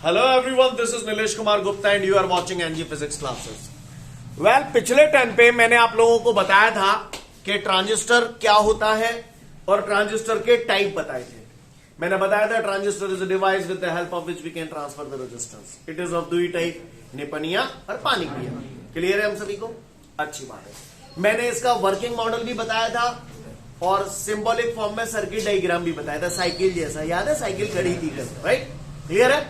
Hello everyone, this is Nilesh Kumar Gupta and you are watching NG Physics Classes. Well, पिछले 10 पे मैंने आप लोगों को बताया था कि ट्रांजिस्टर क्या होता है और ट्रांजिस्टर के टाइप बताए थे. मैंने बताया था transistor is a device with the help of which we can transfer the resistance. It is of दुई टाइप, निपनिया और पानी पिया. क्लियर है हम सभी को? अच्छी बात है. मैंने इसका वर्किंग मॉडल भी बताया था और सिंबॉलिक फॉर्म में सर्किट डायग्राम भी बताया था, साइकिल जैसा. याद है? साइकिल खड़ी थी, राइट? क्लियर है?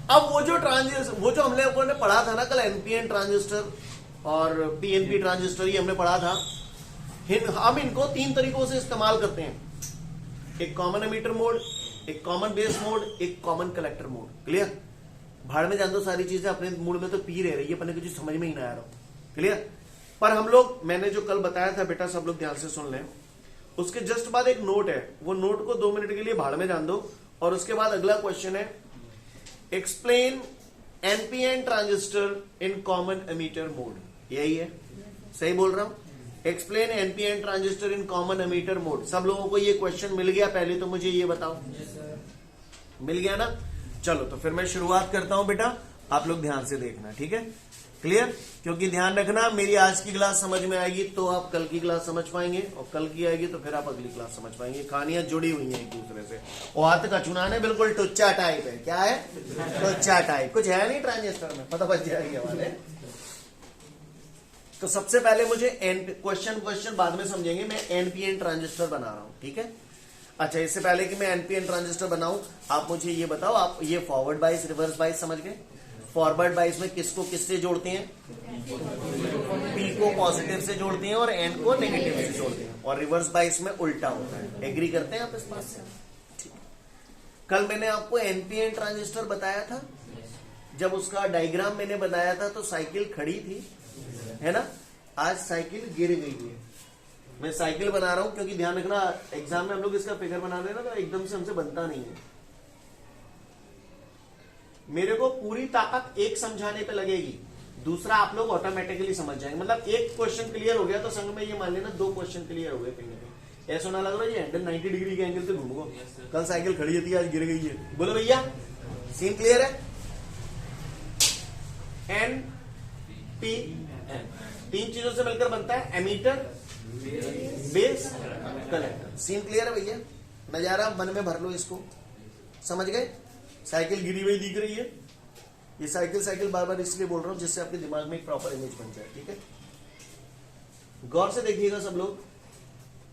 अब वो जो हम लोगों ने पढ़ा था ना कल, एनपीएन ट्रांजिस्टर और पीएनपी ट्रांजिस्टर, ये हमने पढ़ा था. हम इनको 3 तरीकों से इस्तेमाल करते हैं. एक कॉमन एमीटर मोड, एक कॉमन बेस मोड, एक कॉमन कलेक्टर मोड. क्लियर? भाड़ में जान दो सारी चीजें, अपने मूड में तो पी रहे ये अपने कुछ समझ में ही ना आ रहा. क्लियर? पर हम लोग, मैंने जो कल बताया था बेटा, सब लोग ध्यान से सुन लें. उसके जस्ट बाद एक नोट है, वो नोट को 2 मिनट के लिए भाड़ में जान दो और उसके बाद अगला क्वेश्चन है, explain NPN transistor in common emitter mode. यही है, सही बोल रहा हूं? Explain NPN transistor in common emitter mode. सब लोगों को ये क्वेश्चन मिल गया? पहले तो मुझे ये बताओ. मिल गया ना? चलो तो फिर मैं शुरुआत करता हूं बेटा, आप लोग ध्यान से देखना. ठीक है? क्लियर? क्योंकि ध्यान रखना, मेरी आज की क्लास समझ में आएगी तो आप कल की क्लास समझ पाएंगे और कल की आएगी तो फिर आप अगली क्लास समझ पाएंगे. कहानियां जुड़ी हुई हैं एक दूसरे से. और हाथ का चुनाव है, बिल्कुल टुच्चा टाइप है. क्या है? टुच्चा टाइप. कुछ है नहीं ट्रांजिस्टर में, पता बच जाएगी हमारे. तो सबसे पहले मुझे क्वेश्चन बाद में समझेंगे. मैं एनपीएन ट्रांजिस्टर बना रहा हूं. ठीक है? अच्छा, इससे पहले कि मैं एनपीएन ट्रांजिस्टर बनाऊं, आप मुझे ये बताओ, आप ये फॉरवर्ड बाइस रिवर्स बाइस समझ गए? फॉरवर्ड बाइस में किसको किससे जोड़ते हैं? पी को पॉजिटिव से जोड़ते हैं और एन को नेगेटिव से जोड़ते हैं. और रिवर्स बाइस में उल्टा होता है. एग्री करते हैं आप इस बात से? ठीक. कल मैंने आपको एनपीएन ट्रांजिस्टर बताया था. जब उसका डायग्राम मैंने बनाया था तो साइकिल खड़ी थी, है ना? आज साइकिल गिर गई है. मैं साइकिल बना रहा हूं क्योंकि ध्यान रखना, एग्जाम में हम लोग इसका फिगर बना रहे हैं ना, तो एकदम से हमसे बनता नहीं है. मेरे को पूरी ताकत एक समझाने पे लगेगी, दूसरा आप लोग ऑटोमेटिकली समझ जाएंगे. मतलब एक क्वेश्चन क्लियर हो गया तो संग में ये मान लेना 2 क्वेश्चन क्लियर हो गए कहीं ना कहीं. ऐसा ना लग रहा है ये हैंडल 90 डिग्री के एंगल से घूमो. कल साइकिल खड़ी थी, आज गिर गई है. बोलो भैया, सीन क्लियर है? एन पी एन 3 चीजों से मिलकर बनता है emitter, base, collector. Scene clear है भैया? नजारा मन में भर लो इसको. समझ गए? साइकिल गिरी हुई दिख रही है. ये साइकिल बार बार इसलिए बोल रहा हूं जिससे आपके दिमाग में एक प्रॉपर इमेज बन जाए. ठीक है? गौर से देखिएगा सब लोग.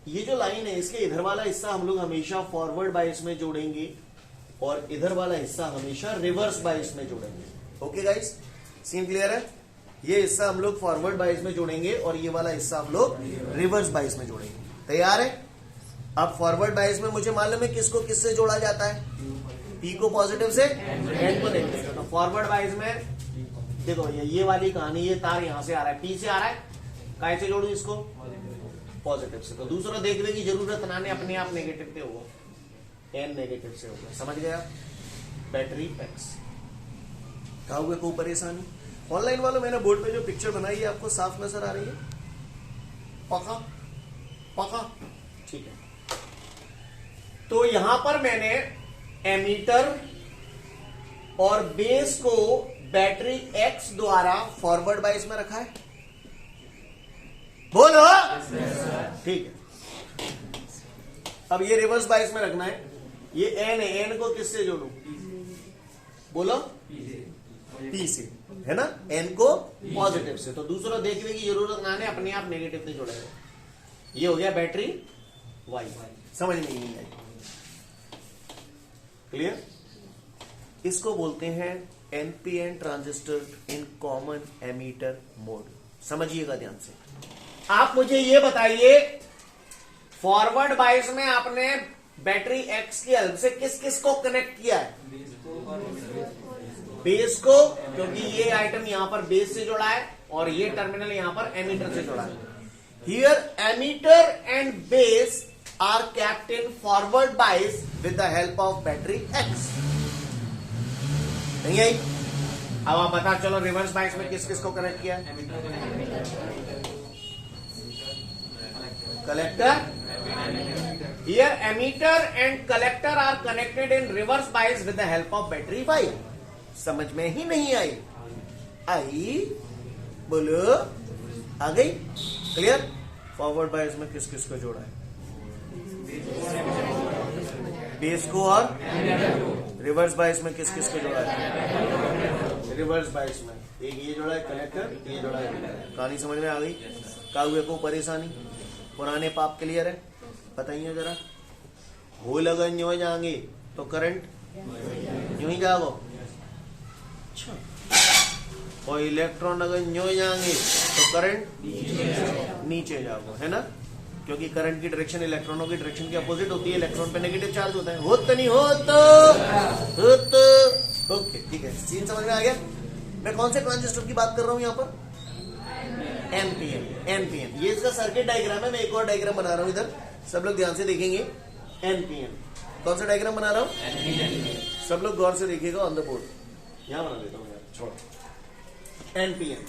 ये जो लाइन है, इसके इधर वाला हिस्सा हम लोग हमेशा फॉरवर्ड बाइस में जोड़ेंगे और इधर वाला हिस्सा हमेशा रिवर्स बाइस में जोड़ेंगे. ओके गाइस, सीन क्लियर है? ये हिस्सा हम लोग फॉरवर्ड बाइस में जोड़ेंगे और ये वाला हिस्सा हम लोग रिवर्स बाइस में जोड़ेंगे. तैयार है? अब फॉरवर्ड बाइस में मुझे मालूम है किसको किससे जोड़ा जाता है. पी को पॉजिटिव से, एन को नेगेटिव से. तो फॉरवर्ड बाइस में देखो, ये वाली कहानी, ये तार यहां से आ रहा है, पी से आ रहा है. काय से जोड़ू इसको? पॉजिटिव से. तो दूसरा देखने की जरूरत ना, ने अपने आप नेगेटिव पे होगा, एन नेगेटिव से होगा. समझ गया? Battery x. कहा हुआ कोई परेशानी? ऑनलाइन वालों, मैंने बोर्ड पे जो पिक्चर बनाई है आपको साफ नजर आ रही है? पका पका. ठीक है. तो यहां पर मैंने एमीटर और बेस को बैटरी एक्स द्वारा फॉरवर्ड बाइस में रखा है. बोलो. ठीक है. अब ये रिवर्स बाइस में रखना है. ये एन है, एन को किससे जोड़ू? बोलो. पी से, है ना? एन को पॉजिटिव से. तो दूसरा देखने की जरूरत ना है, अपने आप नेगेटिव से जोड़ेगा. ये हो गया बैटरी वाई. समझ में नहीं आई? क्लियर? इसको बोलते हैं NPN transistor in common emitter mode. समझिएगा ध्यान से. आप मुझे ये बताइए, फॉरवर्ड बाइस में आपने बैटरी एक्स की हेल्प से किस किस को कनेक्ट किया है? बेस को, क्योंकि ये आइटम यहां पर बेस से जुड़ा है और ये टर्मिनल यहां पर एमीटर से जुड़ा है. Here emitter and base are kept in forward bias with the help of battery X. नहीं आई? अब आप बता चलो, रिवर्स बाइस में किस किस को कनेक्ट किया? Collector. Here emitter and collector are connected in reverse bias with the help of battery Y. समझ में ही नहीं आई? आई? बोलो, आ गई? क्लियर? फॉरवर्ड बायस में किस किस को जोड़ा है? बेस को और रिवर्स बायस में किस किस को जोड़ा है? रिवर्स बायस में एक ये जोड़ा है कनेक्टर, ये जोड़ा है। कहानी समझ में आ गई? काहुए को परेशानी, पुराने पाप क्लियर है? बताइए जरा। हो लगन यूं जाएंगे तो करंट यूं ही जाओ, अच्छा, और इलेक्ट्रॉन अगर यूं जाएंगे तो करंट नीचे जाओ, है ना? क्योंकि करंट की डायरेक्शन इलेक्ट्रॉनों की डायरेक्शन की अपोजिट होती है। इलेक्ट्रॉन पे नेगेटिव चार्ज होता है। हो तो नहीं हो तो ओके, ठीक है, सीन समझ में आ गया? मैं कौन से ट्रांजिस्टर की बात कर रहा हूं यहाँ पर? एनपीएन। एनपीएन ये इसका सर्किट डायग्राम है। मैं एक और डायग्राम बना रहा हूं इधर, सब लोग ध्यान से देखेंगे। एनपीएन कौन सा डायग्राम बना रहा हूं? सब लोग गौर से देखिएगा ऑन द बोर्ड। यहां बना देता हूं यार, छोड़। एनपीएन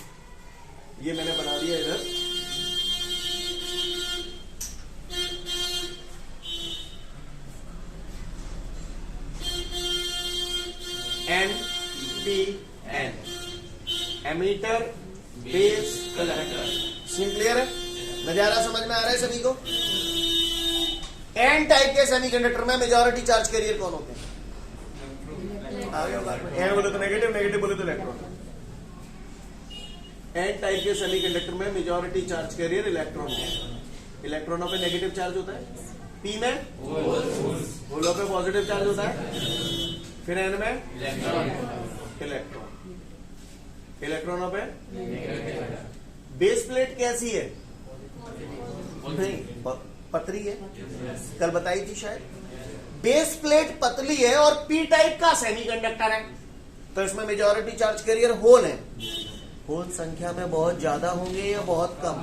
ये मैंने बना दिया इधर। NPN, emitter base collector. Scene clear है? नजारा समझ में आ रहा है सभी को? एन टाइप के सेमीकंडक्टर में मेजॉरिटी चार्ज कैरियर कौन होते हैं? आगे बात में एन बोले तो नेगेटिव, नेगेटिव बोले तो इलेक्ट्रॉन। एन टाइप के सेमीकंडक्टर में मेजॉरिटी चार्ज कैरियर इलेक्ट्रॉन होते हैं। इलेक्ट्रॉनों पे नेगेटिव चार्ज होता है। पी में होलों पे पॉजिटिव चार्ज होता है। फिर एन में इलेक्ट्रॉन, इलेक्ट्रॉनों पे बेस प्लेट कैसी है? नहीं, पतली है। कल बताई थी शायद। बेस प्लेट पतली है और पी टाइप का सेमीकंडक्टर है, तो इसमें मेजॉरिटी चार्ज कैरियर होल है। होल संख्या में बहुत ज्यादा होंगे या बहुत कम?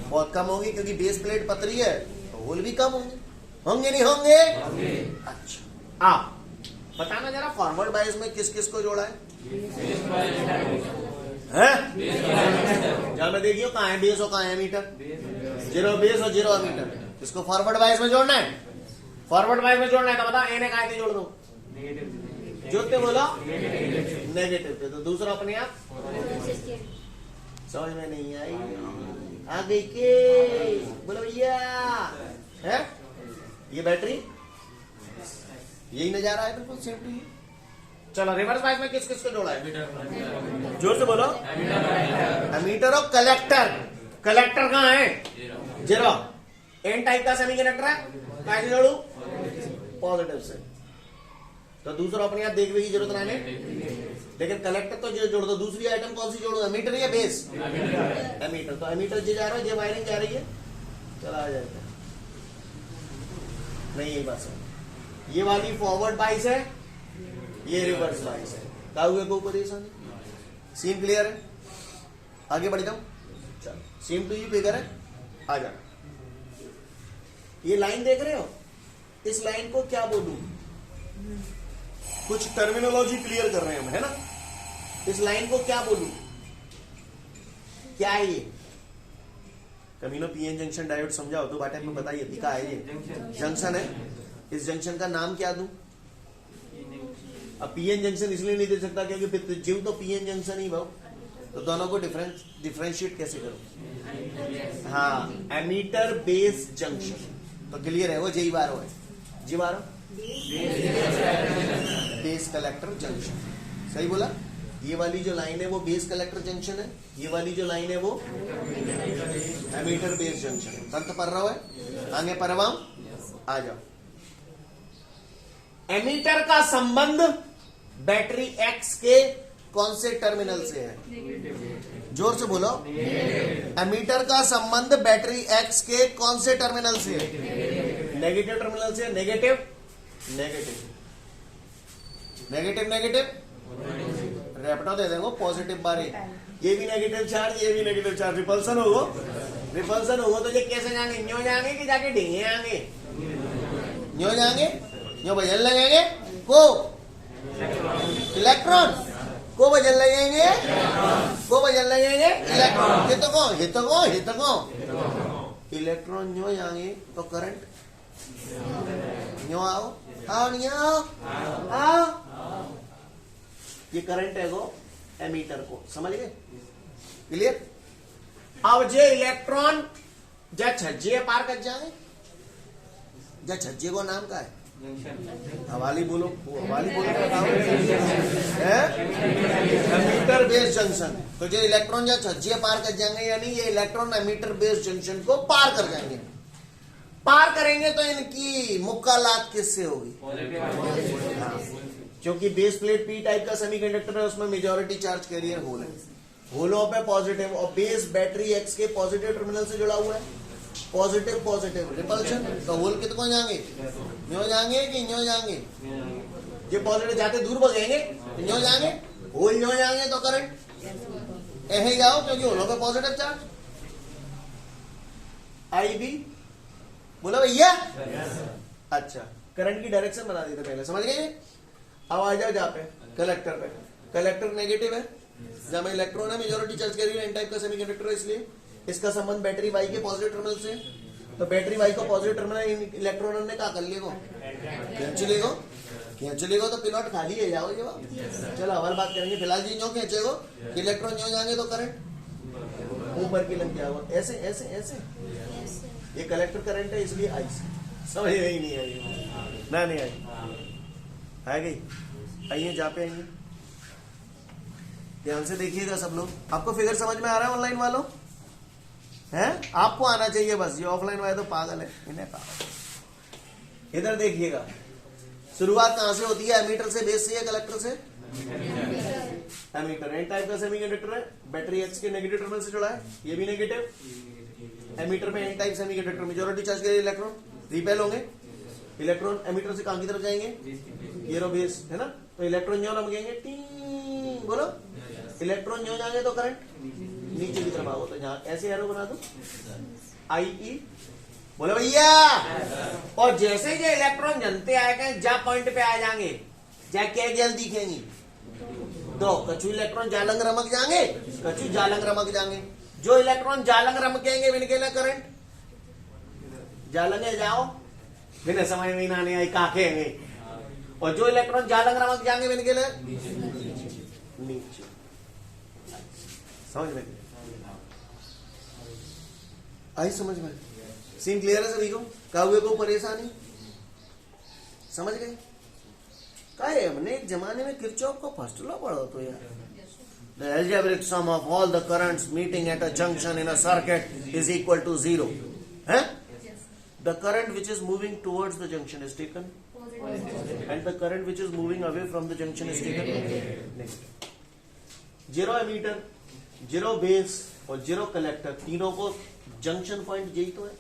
बहुत कम होंगे, क्योंकि बेस प्लेट पतली है तो होल भी कम होंगे। होंगे नहीं होंगे? अच्छा, आप बताना जरा, फॉरवर्ड बायस में किस किस को जोड़ा है? जरा मैं देखियो कहाँ है बेस और कहाँ है एमीटर। जीरो बेस और जीरो एमीटर। इसको फॉरवर्ड बायस में जोड़ना है। फॉरवर्ड बायस में जोड़ना है तो बताओ एने कहाँ जोड़ दो? जोड़ते बोलो नेगेटिव थे, तो दूसरा अपने आप समझ में नहीं आई? आ गई के बोलो भैया है? ये बैटरी, यही नजारा है बिल्कुल सेम टू यू। चलो रिवर्स बायस में किस किस को जोड़ा है? जोर से बोलो। एमीटर और कलेक्टर। कलेक्टर कहाँ है? जीरो। एन टाइप का सेमीकंडक्टर है, कैसे जोड़ू? पॉजिटिव से। तो दूसरा अपने आप देखने की जरूरत नहीं है, लेकिन कलेक्टर तो जोड़ दो। दूसरी आइटम कौन सी जोड़ो? एमीटर या बेस? एमीटर। तो एमीटर जे जा रहा है, जे वायरिंग जा रही है, चला आ जाएगा। नहीं, यही बात है। ये वाली फॉरवर्ड बायस है, ये रिवर्स बायस है। काहुए को परेशानी। सीन क्लियर है? आगे बढ़ जाओ। चलो, सेम टू यू फिगर है, आ जाओ। ये लाइन देख रहे हो? इस लाइन को क्या बोलूं? कुछ टर्मिनोलॉजी क्लियर कर रहे हैं हम, है ना? इस लाइन को क्या बोलूं? क्या है ये? कमीनो पीएन जंक्शन डायोड समझाओ तो बाटे में बताइए क्या है ये? जंक्शन है। इस जंक्शन का नाम क्या दूं? अब पीएन जंक्शन इसलिए नहीं दे सकता क्योंकि जीव तो पीएन जंक्शन ही भाव, तो दोनों को डिफरेंशिएट कैसे करो? हाँ, एमीटर बेस जंक्शन तो क्लियर है, वो जी बार है। जी बार बेस कलेक्टर जंक्शन, सही बोला। ये वाली जो लाइन है वो बेस कलेक्टर जंक्शन है, ये वाली जो लाइन है वो एमीटर बेस जंक्शन है। तंत्र पढ़ रहा है? आगे परवाम आ जाओ। एमीटर का संबंध बैटरी एक्स के कौन से टर्मिनल से है? जोर से बोलो। एमीटर का संबंध बैटरी एक्स के कौन से टर्मिनल से है? नेगेटिव टर्मिनल से। Negative negative negative negative repertoire दे देंगे पॉजिटिव बारे। ये भी नेगेटिव चार्ज, ये भी नेगेटिव चार्ज। रिपल्सन होगा, रिपल्सन होगा तो ये कैसे जाएंगे? न्यो जाएंगे कि जाके ढेंगे आएंगे? न्यो जाएंगे, न्यो बजन लगेंगे को इलेक्ट्रॉन को बजन लगेंगे, को बजन लगेंगे इलेक्ट्रॉन। ये तो को इलेक्ट्रॉन न्यो जाएंगे तो करंट न्यो आओ, आओ नहीं आओ, आओ। ये करंट है वो एमीटर को, समझ गए? क्लियर? अब जे इलेक्ट्रॉन जा छज्जे पार कर जाए, जा छज्जे को नाम का है हवाली बोलो, हवाली बोलो बताओ, एमीटर बेस जंक्शन। तो जो इलेक्ट्रॉन जा छज्जे पार कर जाएंगे, यानी ये इलेक्ट्रॉन एमीटर बेस जंक्शन को पार कर जाएंगे। पार करेंगे तो इनकी मुक्कालात किससे होगी? क्योंकि बेस प्लेट पी टाइप का सेमीकंडक्टर है, उसमें मेजॉरिटी चार्ज कैरियर होल है, होलों पे पॉजिटिव, और बेस बैटरी एक्स के पॉजिटिव टर्मिनल से जुड़ा हुआ है, पॉजिटिव पॉजिटिव रिपल्शन। तो होल कितने जाएंगे? न्यो जाएंगे कि न्यो जाएंगे? ये पॉजिटिव जाते दूर भगेंगे, न्यो जाएंगे, होल न्यो जाएंगे तो करंट ऐसे जाओ, क्योंकि होलों पे पॉजिटिव चार्ज। आई बी बोला भैया? अच्छा, करंट की डायरेक्शन बना दी थी पहले, समझ गए? अब आ जाओ जहाँ पे कलेक्टर पे, कलेक्टर नेगेटिव है, जहां में इलेक्ट्रॉन है, majority charge carrier N type का सेमीकंडक्टर है, इसलिए इसका संबंध बैटरी वाई के पॉजिटिव टर्मिनल से। तो बैटरी वाई को पॉजिटिव टर्मिनल इलेक्ट्रॉन ने क्या कर लेगो? खींच लेगो, तो पिलॉट खाली है जाओ ये। चलो हमारी बात करेंगे, फिलहाल जी जो खींचेगो कि इलेक्ट्रॉन जो जाएंगे तो करंट ऊपर की लग जाएगा, ऐसे ऐसे ऐसे। ये कलेक्टर करंट है, इसलिए आई समझ ही नहीं आई ना, नहीं आई, आ गई? आइए जहाँ पे आएंगे, ध्यान से देखिएगा सब लोग। आपको फिगर समझ में आ रहा है ऑनलाइन वालों? हैं? आपको आना चाहिए बस, ये ऑफलाइन वाले तो पागल है, इन्हें पागल। इधर देखिएगा, शुरुआत कहां से होती है? एमीटर से, बेस से या कलेक्टर से? एमीटर एन टाइप का सेमीकंडक्टर है, बैटरी एक्स के नेगेटिव टर्मिनल से जुड़ा है, ये भी नेगेटिव। एमीटर में N type semiconductor, majority charge के इलेक्ट्रॉन रिपेल होंगे, इलेक्ट्रॉन एमीटर से कहां की तरफ जाएंगे? ये रो बेस है ना, तो इलेक्ट्रॉन जो लमकेंगे, बोलो इलेक्ट्रॉन जो जाएंगे तो करंट नीचे की तरफ आओ, तो यहाँ ऐसे एरो बना दो, आई ई, बोले भैया। और जैसे ही इलेक्ट्रॉन जनते आएगा, जा पॉइंट पे आ जाएंगे, जा क्या गल दिखेंगी, तो कछु इलेक्ट्रॉन जालंग रमक जाएंगे, कछु जालंग रमक जाएंगे। जो इलेक्ट्रॉन जालंग रमकेंगे इनके लिए करंट जालंगे जाओ, बिना समझ में ना नहीं आई काकेंगे। और जो इलेक्ट्रॉन जालंग रमक जाएंगे इनके लिए नीचे। समझ में आई? समझ में? सीन क्लियर है सभी को? काहुए को परेशानी समझ गए? का है, हमने एक जमाने में किरचॉफ को फर्स्ट लॉ पढ़ा तो यार, the algebraic sum of all the currents meeting at a junction in a circuit is equal to 0 है? The current which is moving towards the junction is taken and the current which is moving away from the junction is taken negative. Zero emitter, zero base और zero collector, तीनों को junction point यही तो है।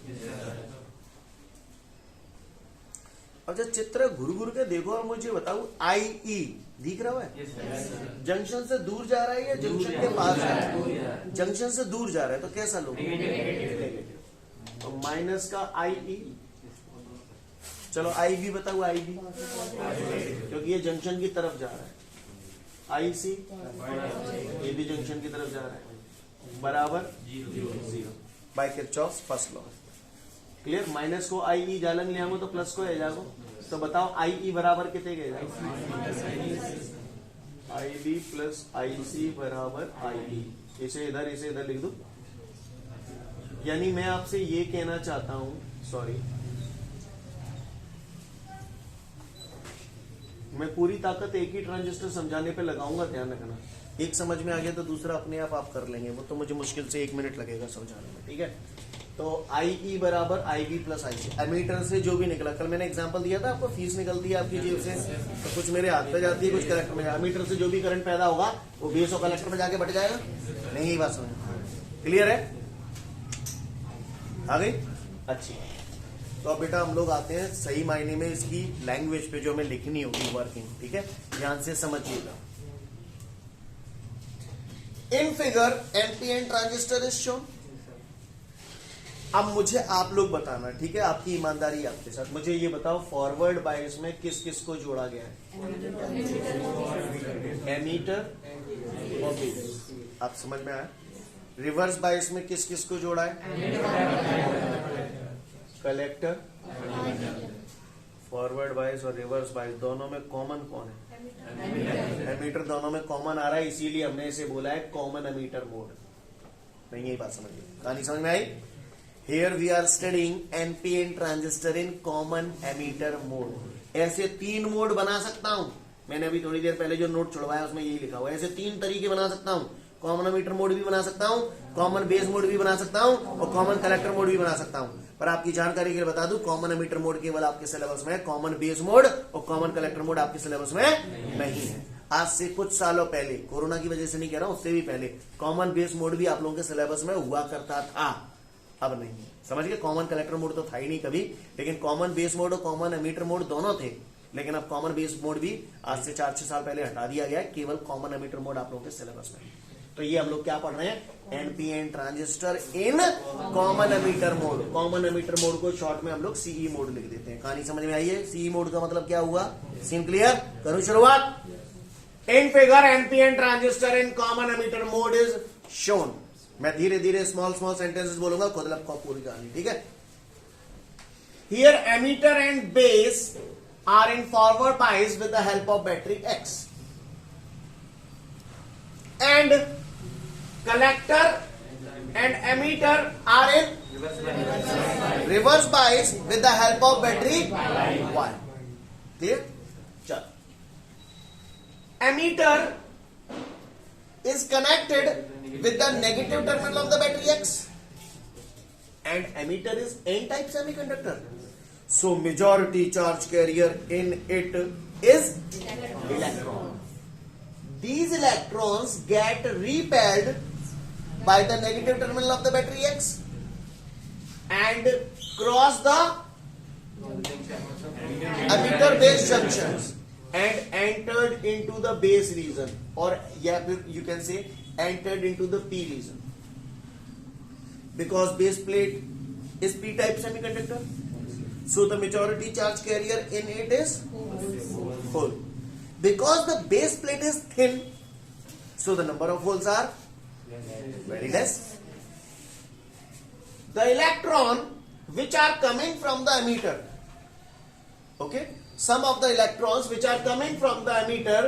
और जब चित्र घुर घुर के देखो और मुझे बताओ, आई ई दिख रहा है? जंक्शन से दूर जा रहा है या जंक्शन के पास जा रहा है? जंक्शन से दूर जा रहा है, तो कैसा लो? तो माइनस का आई ई, चलो आई बी बताओ, आई बी, क्योंकि ये जंक्शन की तरफ जा रहा है। आई सी, ये भी जंक्शन की तरफ जा रहा है, बराबर 0 by Kirchhoff first law. Clear? Minus को आई ई जालंग ले आऊंगा तो प्लस को ले जाओ, तो बताओ आई ई बराबर कितने गए? आई बी प्लस आई सी बराबर आई ई। इसे इधर लिख दो। यानी मैं आपसे ये कहना चाहता हूं, सॉरी, मैं पूरी ताकत एक ही ट्रांजिस्टर समझाने पे लगाऊंगा, ध्यान रखना। एक समझ में आ गया तो दूसरा अपने आप कर लेंगे, वो तो मुझे मुश्किल से 1 मिनट लगेगा समझाने में, ठीक है? तो आई ई बराबर आई बी प्लस आई सी। एमीटर से जो भी निकला, कल मैंने एग्जांपल दिया था आपको, फीस निकलती है आपकी जेब से, तो कुछ मेरे हाथ पे जाती है, कुछ कलेक्टर में। एमीटर से जो भी करंट पैदा होगा वो बेस और कलेक्टर में जाके बट जाएगा। नहीं, ये बात समझ क्लियर है? आ गई? अच्छी। तो अब बेटा हम लोग आते हैं सही मायने में इसकी लैंग्वेज पे, जो हमें लिखनी होगी वर्किंग, ठीक है? ध्यान से समझिएगा। इन figure NPN transistor is shown. अब मुझे आप लोग बताना, ठीक है? आपकी ईमानदारी आपके साथ। मुझे ये बताओ, फॉरवर्ड बायस में किस किस को जोड़ा गया है? एमीटर और बेस। आप समझ में आया? रिवर्स बायस में किस किस को जोड़ा है? कलेक्टर। फॉरवर्ड बायस और रिवर्स बायस दोनों में कॉमन कौन है? एमीटर दोनों में कॉमन आ रहा है, इसीलिए हमने इसे बोला है कॉमन एमीटर मोड। नहीं, यही बात समझिए, कहानी समझ में आई। Here we are studying NPN transistor in common emitter mode. ऐसे 3 मोड बना सकता हूं, मैंने अभी थोड़ी देर पहले जो नोट छुड़वाया उसमें यही लिखा हुआ है। ऐसे 3 तरीके बना सकता हूं, कॉमन एमीटर मोड भी बना सकता हूं, कॉमन बेस मोड भी बना सकता हूं, और कॉमन कलेक्टर मोड भी बना सकता हूं। पर आपकी जानकारी के लिए बता दूं, कॉमन एमीटर मोड केवल आपके सिलेबस में है, कॉमन बेस मोड और कॉमन कलेक्टर मोड आपके सिलेबस में नहीं है। आज से कुछ सालों पहले, कोरोना की वजह से नहीं कह रहा हूं, उससे भी पहले कॉमन बेस मोड भी आप लोगों के सिलेबस में हुआ करता था, अब नहीं है। समझ गए, कॉमन कलेक्टर मोड तो था ही नहीं कभी, लेकिन कॉमन बेस मोड और कॉमन एमीटर मोड दोनों थे। लेकिन अब कॉमन बेस मोड भी आज से 4-6 साल पहले हटा दिया गया है, केवल कॉमन एमीटर मोड आप लोगों के सिलेबस में। तो ये हम लोग क्या पढ़ रहे हैं, NPN transistor in common emitter mode. Common emitter mode को शॉर्ट में हम लोग सीई मोड लिख देते हैं। कहानी समझ में आई है, सीई मोड का मतलब क्या हुआ, सीन क्लियर। करूं शुरुआत। In figure NPN transistor in common emitter mode is shown. मैं धीरे धीरे स्मॉल सेंटेंसेस बोलूंगा, खुद लपका पूरी कहानी, ठीक है। Here emitter and base are in forward bias with the help of battery X, and collector and emitter are in reverse bias with the help of battery Y. Clear? चल, emitter is connected with the negative terminal of the battery X, and emitter is N-type semiconductor. So majority charge carrier in it is electron. These electrons get repelled by the negative terminal of the battery X and cross the emitter base junctions and entered into the base region, or yeah, you can say entered into the P region, because base plate is P-type semiconductor. So the majority charge carrier in it is full. Because the base plate is thin, so the number of holes are very less. The electron which are coming from the emitter, okay, some of the electrons which are coming from the emitter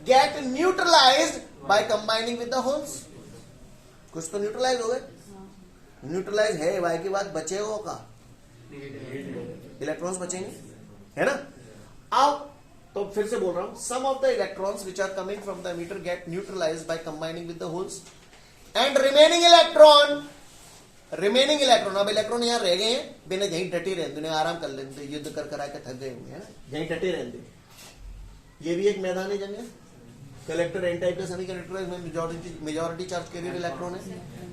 get neutralized by combining with the holes. कुछ तो neutralise हो गए, neutralise है, Y के बाद बचेगा का electrons बचेंगे, है ना। अब तो फिर से बोल रहा हूं, some of the electrons which are coming from the emitter get neutralised by combining with the holes, and remaining electron, अब इलेक्ट्रॉन यहां रह गए हैं, बिना यहीं डटे रहते, आराम कर लेते, युद्ध कर कर आके थक गए होंगे, है ना, यहीं डटे रहते। ये भी एक मैदान है जंग, कलेक्टर एन टाइप का सेमीकंडक्टर है, मेजॉरिटी चार्ज कैरियर इलेक्ट्रॉन है।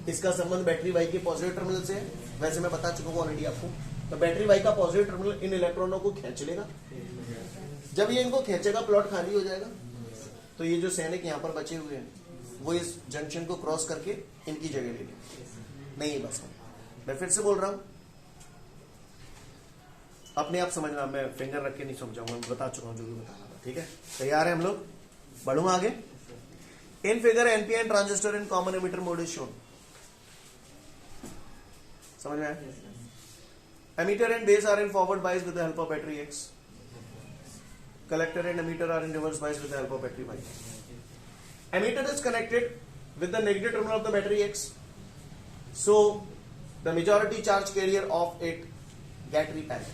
इसका संबंध बैटरी वाई के पॉजिटिव टर्मिनल से है, वैसे मैं बता चुका हूं ऑलरेडी आपको। तो बैटरी वाई का पॉजिटिव टर्मिनल इन इलेक्ट्रॉनों को खींच लेगा, जब ये इनको खींचेगा प्लॉट खाली हो जाएगा, तो ये जो सैनिक यहां पर बचे हुए हैं वो इस जंक्शन को क्रॉस करके इनकी जगह ले लेंगे। नहीं, बस मैं फिर से बोल रहा हूं, अपने आप समझना, मैं फिंगर रख के नहीं समझाऊंगा, मैं बता चुका हूं जो भी बताना था, ठीक है। तैयार है हम लोग, बढ़ूंगा आगे। इन figure NPN transistor in common emitter mode is shown. समझ में आया? Emitter and base are in forward bias with the help of battery X. Collector and emitter are in reverse bias with the help of battery Y. Emitter is connected with the negative terminal of the battery X. So the majority charge carrier of it get repelled.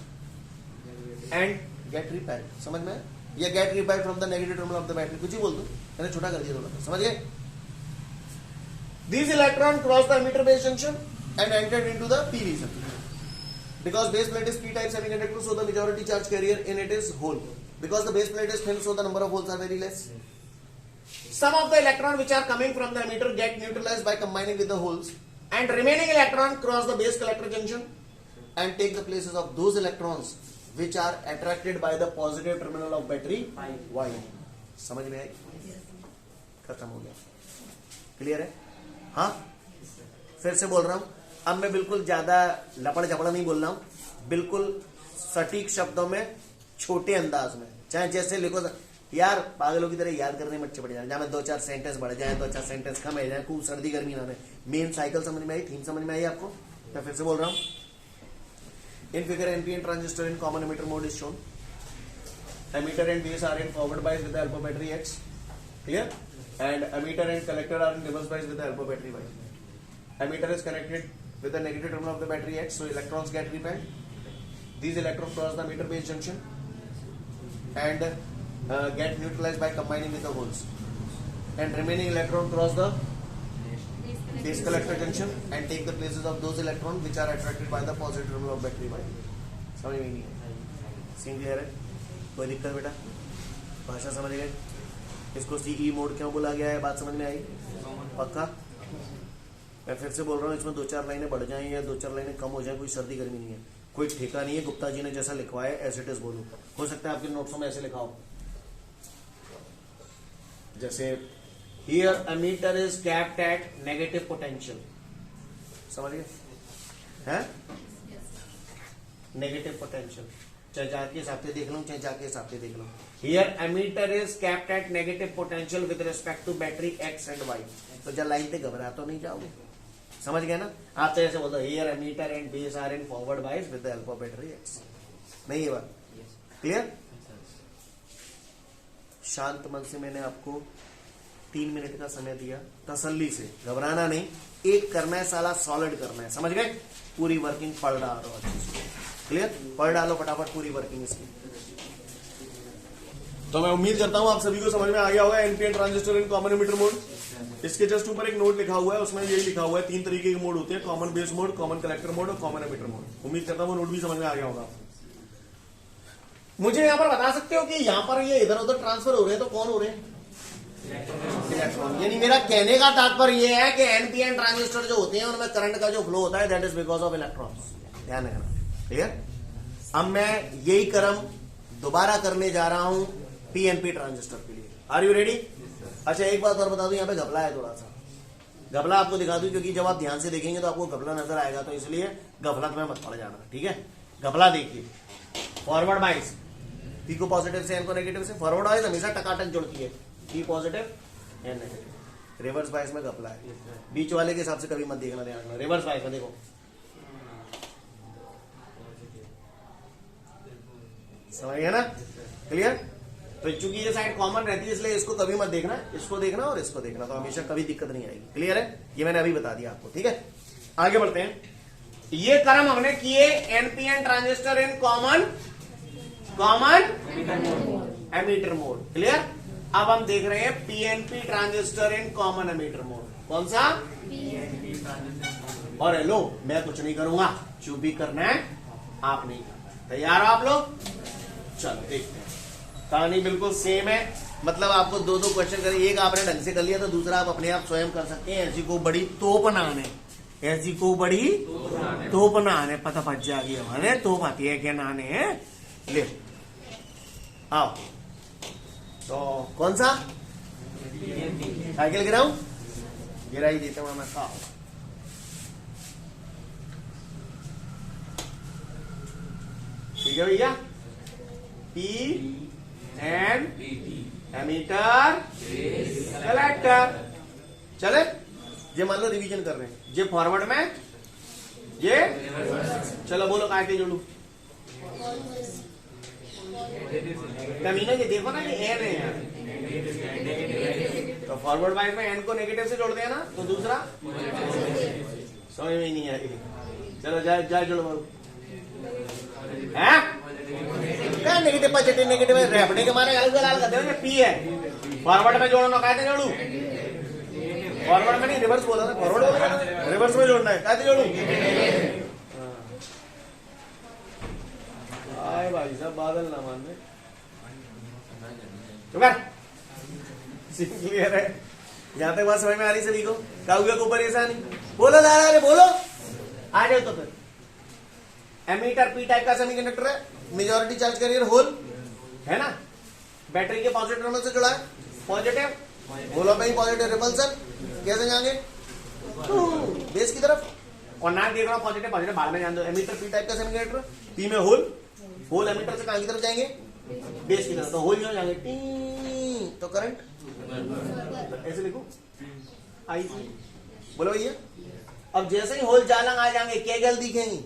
And get repelled. समझ में? या get repelled from the negative terminal of the battery. कुछ ही बोल दो, मैंने छोटा कर दिया थोड़ा, समझ गए? These electrons cross the emitter base junction and entered into the P region. Because base plate is P-type semiconductor, so the majority charge carrier in it is hole. Because the base plate is thin, so the number of holes are very less. Some of the electrons which are coming from the emitter get neutralized by combining with the holes, and remaining electrons cross the base collector junction and take the places of those electrons which are attracted by the positive terminal of battery Y. समझ में आई? खत्म हो गया, clear है? हाँ, फिर से बोल रहा हूं, अब मैं बिल्कुल ज्यादा लपड़ झपड़ नहीं बोल रहा हूं, बिल्कुल सटीक शब्दों में, छोटे अंदाज में, चाहे जैसे लिखो यार, पागलों की तरह याद करने में अच्छे पड़ जाए, जहां में 2-4 सेंटेंस बढ़ जाए, 2-4 सेंटेंस कम हो जाए, खूब सर्दी गर्मी ना रहे। मेन साइकिल समझ में आई, थीम समझ में आई आपको? मैं फिर से बोल रहा हूं, इन figure NPN transistor in common emitter mode is shown. emitter and base are in forward bias with the help of battery X. Clear? And emitter and collector are in reverse bias with the help of battery Y. Emitter is connected with the negative terminal of the battery X, so electrons get repelled. These electrons cross the emitter base junction and get neutralized by combining with the holes. And remaining electron cross the base collector junction and take the places of those electrons which are attracted by the positive terminal of battery Y. समझ में नहीं है? Scene clear है? कोई दिक्कत बेटा? भाषा समझ गए? इसको CE मोड क्यों बोला गया है? बात समझ में आई? पक्का? मैं फिर से बोल रहा हूँ, इसमें 2-4 लाइनें बढ़ जाएं या 2-4 लाइनें कम हो जाएं, कोई सर्दी गर्मी नहीं है, कोई ठेका नहीं है। गुप्ता जी ने जैसा लिखवाया एज इट इज बोलो। हो सकता है आपके नोट्सों में ऐसे लिखा हो, जैसे here emitter is capped at negative potential. समझ गए? हैं? नेगेटिव पोटेंशियल, चाहे जाके हिसाब से देख लो, चाहे जाके हिसाब से देख लो। Here emitter is capped at negative potential with respect to battery X and Y. तो जब लाइन पे घबरा तो नहीं जाओगे, समझ गए ना? आप तो ऐसे बोलते हो here emitter and base are in forward bias with the help of battery X. नहीं ये बात क्लियर? शांत मन से मैंने आपको 3 मिनट का समय दिया, तसल्ली से, घबराना नहीं। एक करना है साला, सॉलिड करना है, समझ गए? पूरी वर्किंग पढ़ डालो अच्छे से। क्लियर? पढ़ डालो फटाफट पूरी वर्किंग इसकी। तो मैं उम्मीद करता हूं आप सभी को समझ में आ गया होगा NPN transistor in common emitter mode. इसके जस्ट ऊपर एक नोट लिखा हुआ है, उसमें यही लिखा हुआ है 3 तरीके के मोड होते हैं, common base mode, common collector mode और कॉमन एमिटर मोड। उम्मीद करता हूं वो नोट भी समझ में आ गया होगा। मुझे यहां पर बता सकते हो कि यहां पर ये इधर उधर ट्रांसफर हो रहे हैं, तो कौन हो रहे हैं? इलेक्ट्रॉन। यानी मेरा कहने का तात्पर्य यह है कि एनपीएन ट्रांजिस्टर जो होते हैं उनमें करंट का जो फ्लो होता है that is because of electrons. ध्यान रखना। क्लियर? अब मैं यही क्रम दोबारा करने जा रहा हूं पीएनपी ट्रांजिस्टर के लिए। Are you ready? अच्छा एक बात और बता दूं, यहाँ पे घपला है थोड़ा सा, घपला आपको दिखा दूं, क्योंकि जब आप ध्यान से देखेंगे तो आपको घपला नजर आएगा, तो इसलिए गफलत में मत पड़ जाना, ठीक है? घपला देखिए, फॉरवर्ड बाइस, पी को पॉजिटिव से एन को नेगेटिव से। फॉरवर्ड बाइस हमेशा टकाटक जुड़ती है, P positive N negative. Reverse bias में घपला है, बीच वाले के हिसाब से कभी मत देखना, ध्यान रखना। रिवर्स बाइस में देखो, समझ गया ना? क्लियर? तो चूंकि ये साइड कॉमन रहती है इसलिए इसको कभी मत देखना, इसको देखना और इसको देखना, तो हमेशा कभी दिक्कत नहीं आएगी। क्लियर है? ये मैंने अभी बता दिया आपको, ठीक है? आगे बढ़ते हैं। ये क्रम हमने किए NPN transistor in common emitter mode. Clear? अब हम देख रहे हैं PNP transistor in common emitter mode. कौन सा? और हेलो, मैं कुछ नहीं करूंगा, जो भी करना है आप नहीं करना। तैयार हो आप लोग? चलो देखते हैं। कहानी बिल्कुल सेम है, मतलब आपको 2-2 क्वेश्चन करें, एक आपने ढंग से कर लिया तो दूसरा आप अपने आप स्वयं कर सकते हैं। ऐसी को बड़ी तोप नान है, ऐसी को बड़ी तोप नान है, पता पच जाएगी हमारे तोप आती है क्या नान है। ले आओ, तो कौन सा साइकिल गिराऊं? गिरा ही देता हूं मैं। आओ, ठीक है भैया? P and emitter collector. चले, ये मान लो रिवीजन कर रहे हैं, ये फॉरवर्ड में, ये चलो बोलो काय के जोड़ू? कमीना ये देखो ना, ये एन है यार, तो फॉरवर्ड बाइस में एन को नेगेटिव से जोड़ दिया ना, तो दूसरा समझ में ही नहीं आएगी। चलो जाए जोड़ो बोलो। है क्या नेगेटिव पॉजिटिव नेगेटिव रैपने के मारे गाल गलाल करते हो? पी है, फॉरवर्ड में जोड़ो ना, कहते जोड़ू? फॉरवर्ड में नहीं, रिवर्स बोला ना, फॉरवर्ड बोला ना, रिवर्स में जोड़ना है, कहते जोड़ू? आए भाई साहब, बादल ना मान में क्लियर है? यहां तक बात समझ में आ रही सभी को? काउगा को परेशानी बोलो दादा, अरे बोलो, आ जाओ। तो फिर एमीटर पी टाइप का सेमीकंडक्टर है, मेजॉरिटी चार्ज कैरियर होल है ना, बैटरी के पॉजिटिव टर्मिनल से जुड़ा है, पॉजिटिव बोलो भाई, पॉजिटिव रिपल्सन कैसे जाएंगे? बेस की तरफ, और ना देख रहा हूं पॉजिटिव पॉजिटिव बाद में जान दो। एमीटर पी टाइप का सेमीकंडक्टर, पी में होल, होल एमीटर से कहां की तरफ जाएंगे? बेस की तरफ, तो होल क्यों जाएंगे? टी, तो करंट ऐसे लिखो आई सी, बोलो भैया। अब जैसे ही होल जालंग आ जाएंगे क्या गल दिखेंगी?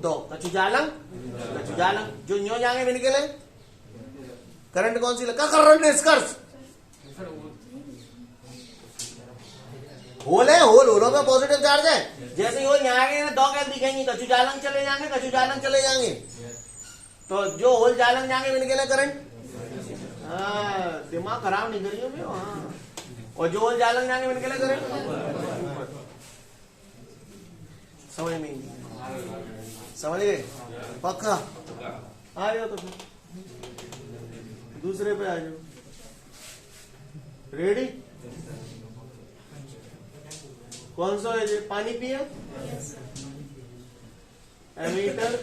तो कछु जालंग जो न्यो जाएंगे बिन के लिए करंट कौन सी लगा, करंट निष्कर्ष होल है, होलों में पॉजिटिव चार्ज है। जैसे ही होल यहाँ आएंगे ना, दो कैसे दिखेंगे, कछु जालंग चले जाएंगे, कछु जालंग चले जाएंगे। तो जो होल जालंग जाएंगे वे निकले करंट। दिमाग खराब नहीं करियो भी। और जो होल जालंग जाएंगे वे निकले करंट। समझ में समझ गए? पक्का आ जाओ। तो फिर दूसरे पे आ जाओ। रेडी? कौन सा है? पानी पिया, emitter,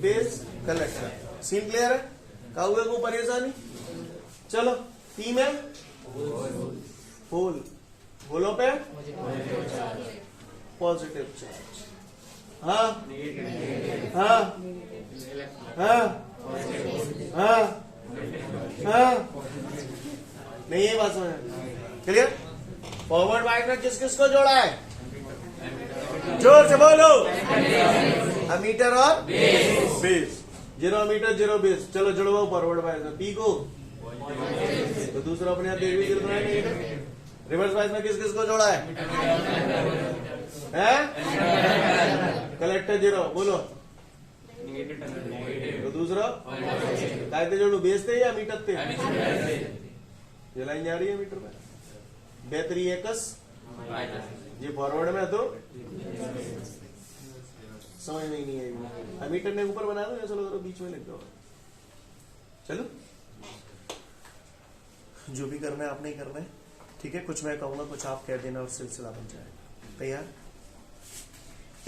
base, collector. Scene clear है? काहुए को परेशानी? चलो पी में होल, होलों पे पॉजिटिव चार्ज। हाँ हाँ हाँ हाँ हाँ, नहीं ये बात समझ क्लियर? फॉरवर्ड बाइक में किस किस को जोड़ा है? जोर से बोलो। अमीटर और बेस। 0 metre 0 base. चलो जुड़वाओ फॉरवर्ड बाइक में। पी को तो दूसरा अपने आप देवी गिर बनाएंगे। रिवर्स बाइक में किस किस को जोड़ा है? कलेक्टर 0 बोलो। तो दूसरा काय जोड़ू, बेस थे या मीटर थे? ये लाइन जा रही है मीटर में। बेहतरी एकस ये फॉरवर्ड में तो समझ में नहीं आएगी। मीटर ने ऊपर बना दो या चलो बीच में लिख दो। चलो जो भी करना है आपने ही करना है, ठीक है? कुछ मैं कहूंगा, कुछ आप कह देना और सिलसिला बन जाएगा। तैयार?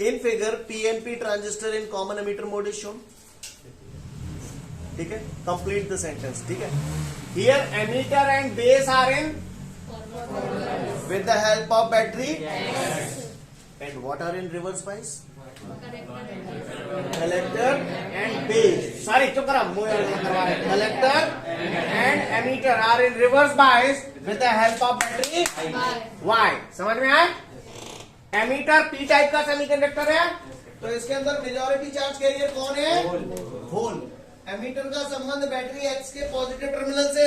In figure PNP transistor in common emitter mode is shown. ठीक है, कंप्लीट द सेंटेंस। ठीक है, here emitter and base are in with the help of battery. Yes. And what are in reverse bias? Collector and base. Sorry, चुप करा, collector and emitter are in reverse bias with the help of battery. Why? समझ में आए? Ammeter P type का semiconductor है, तो इसके अंदर मेजॉरिटी चार्ज कैरियर कौन है? होल। एमीटर का संबंध बैटरी एक्स के पॉजिटिव टर्मिनल से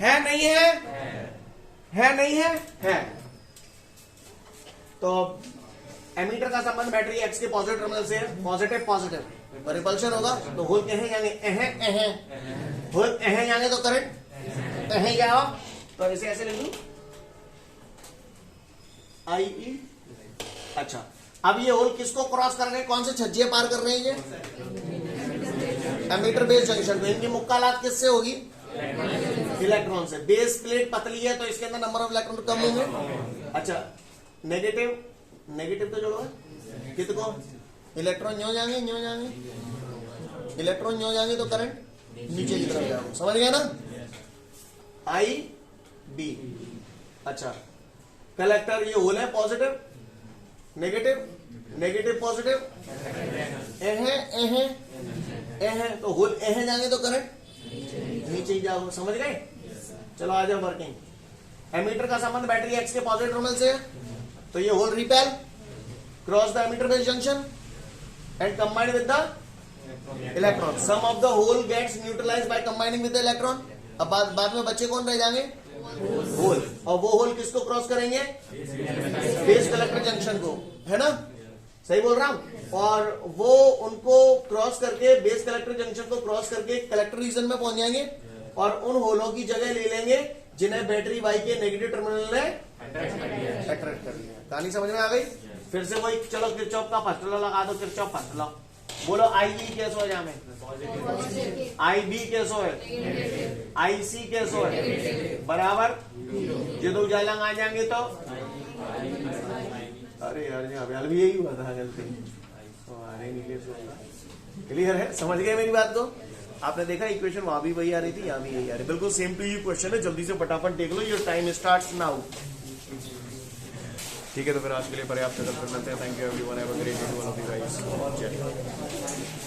है नहीं है? है नहीं है? है। तो एमीटर का संबंध बैटरी एक्स के पॉजिटिव टर्मिनल से है, पॉजिटिव पॉजिटिव। रिपल्शन होगा तो होल कहीं जाएंगे, होल कहीं जाएंगे तो करंट कहीं जाओ। तो इसे ऐसे लिख लूं, आई। अच्छा, अब ये होल किसको क्रॉस कर रहे हैं? कौन से छज्जे पार कर रहे हैं ये? एमीटर बेस जंक्शन को। इनकी मुक्कालात किससे होगी? इलेक्ट्रॉन से। बेस प्लेट पतली है तो इसके अंदर नंबर ऑफ इलेक्ट्रॉन कम होंगे। अच्छा, नेगेटिव, नेगेटिव तो जोड़ो कितको? इलेक्ट्रॉन न्यो जाएंगे, न्यो जाएंगे, इलेक्ट्रॉन न्यो जाएंगे तो करंट नीचे की तरफ जाएगा। समझ गया ना? आई बी। अच्छा, कलेक्टर ये होल है, पॉजिटिव नेगेटिव, नेगेटिव पॉजिटिव, तो होल जाएंगे तो करंट नीचे ही जाओ। समझ गए? चलो आ जाओ वर्किंग। एमीटर का संबंध बैटरी एक्स के पॉजिटिव टर्मिनल से है, तो ये hole repel cross the emitter base junction and combined with the electron. Some of the hole gets neutralised by combining with the electron. अब बाद में बच्चे कौन रह जाएंगे? होल। और वो होल किसको क्रॉस करेंगे? बेस कलेक्टर जंक्शन को, है ना? सही बोल रहा हूं? और वो उनको क्रॉस करके, बेस कलेक्टर जंक्शन को क्रॉस करके कलेक्टर रीजन में पहुंच जाएंगे और उन होलों की जगह ले लेंगे जिन्हें बैटरी वाई के नेगेटिव टर्मिनल ने अट्रैक्ट कर लिया। कहानी समझ में आ गई? फिर से वही, चलो किरचॉफ का फर्स्ट लॉ लगा दो। किरचॉफ फर्स्ट लॉ बोलो। आई ई कैसो है? जामे आई बी कैसो है? आई सी कैसो है? बराबर। जो जालंग आ जाएंगे तो अरे यार भी यही हुआ था गलती। अरे नीले क्लियर है? समझ गए मेरी बात को? आपने देखा इक्वेशन वहां भी वही आ रही थी, यहाँ भी यही आ रही। बिल्कुल सेम टू यू क्वेश्चन है। जल्दी से फटाफट देख लो, योर टाइम स्टार्ट्स नाउ। ठीक है, तो फिर आज के लिए पर्याप्त करते हैं। Thank you everyone, have a great day to all of you guys.